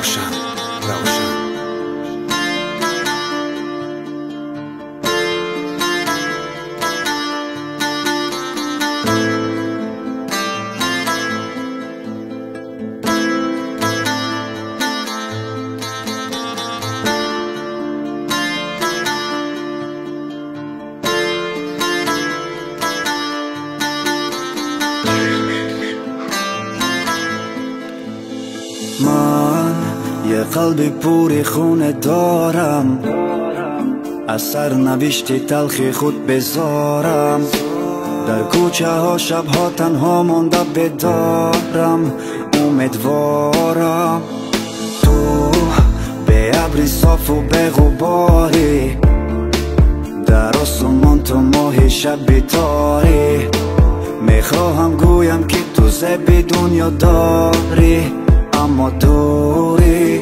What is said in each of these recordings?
روشن من یه قلبی پوری خونه دارم، از سرنوشت تلخی خود بذارم. در کوچه ها شبها تنها مانده بدارم، امیدوارم تو به ابری صاف و به غباری، در آسمان تو ماه شب بیتاری. میخواهم گویم که تو زبی دنیا داری اما دوری.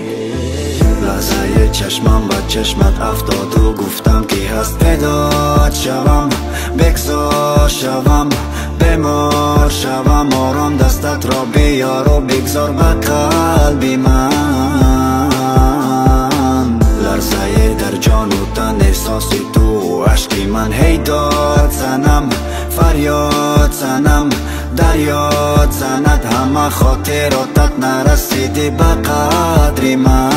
لحظه چشمم و چشمت افتاد و گفتم که هست فدات شوم، بگذار شوم، بمار شوم. آرام دستت را بیار و بگذار به قلبی من. لرزه در جان و تن احساسی تو، عشقی من هی داد زنم، فریاد زنم، دریاد زند. همه خاطراتت نرسیدی به قدری من،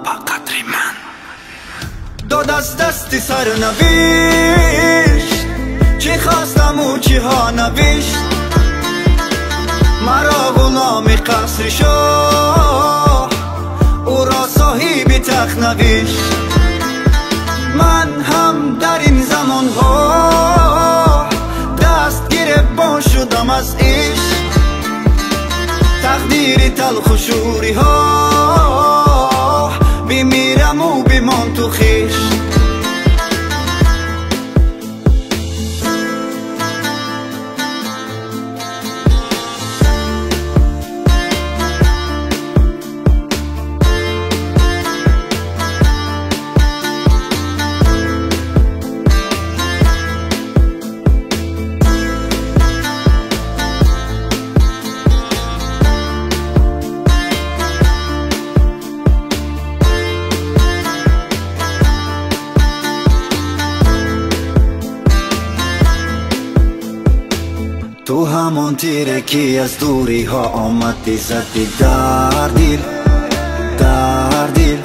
به قدری من. داد از دستی سرنوشت، چی خواستم و چی ها نوشت. مرا غلام قصر شاه، او را صاحب تخت نوشت. من هم در این زمان ها دست گرفتار شدم از عشق. تقدیر تلخ و شوری ها، بمیرم و بمان تو خشت. تو همون تیره که از دوری ها آمدی زدی در دل، در دل.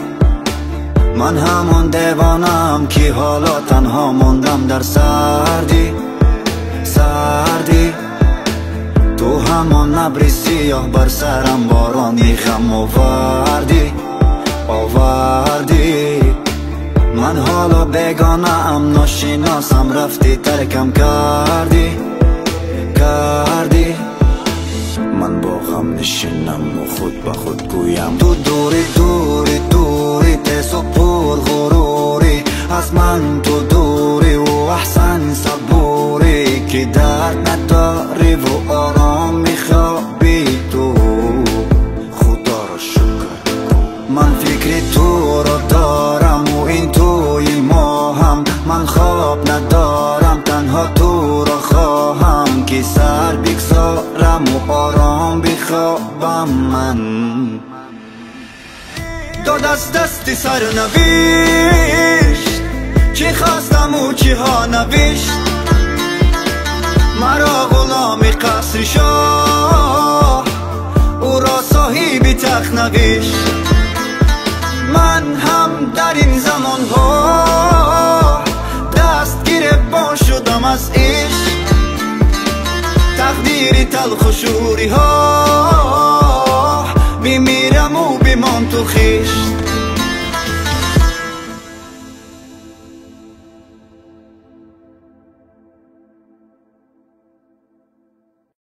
من همون دیوانم که حالا تنها موندم در سردی، سردی. تو همون ابر سیاه بر سرم بارانی غم آوردی، آوردی. من حالا بیگانه ام، ناشناسم، رفتی ترکم کردی، کردی. من با غم نشینم و خود به خود گویم تو دوری دوری دوری، تیز و پر غروری. از من تو دوری و احسن صبوری، که درد نداری و آرام میخوابی تو. خدا را شکر من فکر تو را دارم و این توی ماهم. من خواب ندارم، تنها تو را خواهم، که سر بگذارم و آرام بخوابم من. داد از دستی سرنوشت، چی خواستم و چی ها نوشت. مرا غلام قصر شاه، او را صاحب تخت نوشت. من هم در این زمان ها دست گرفتار شدم از عشق. تقدیر تلخ و شوری ها، بمیرم و بمان تو خشت.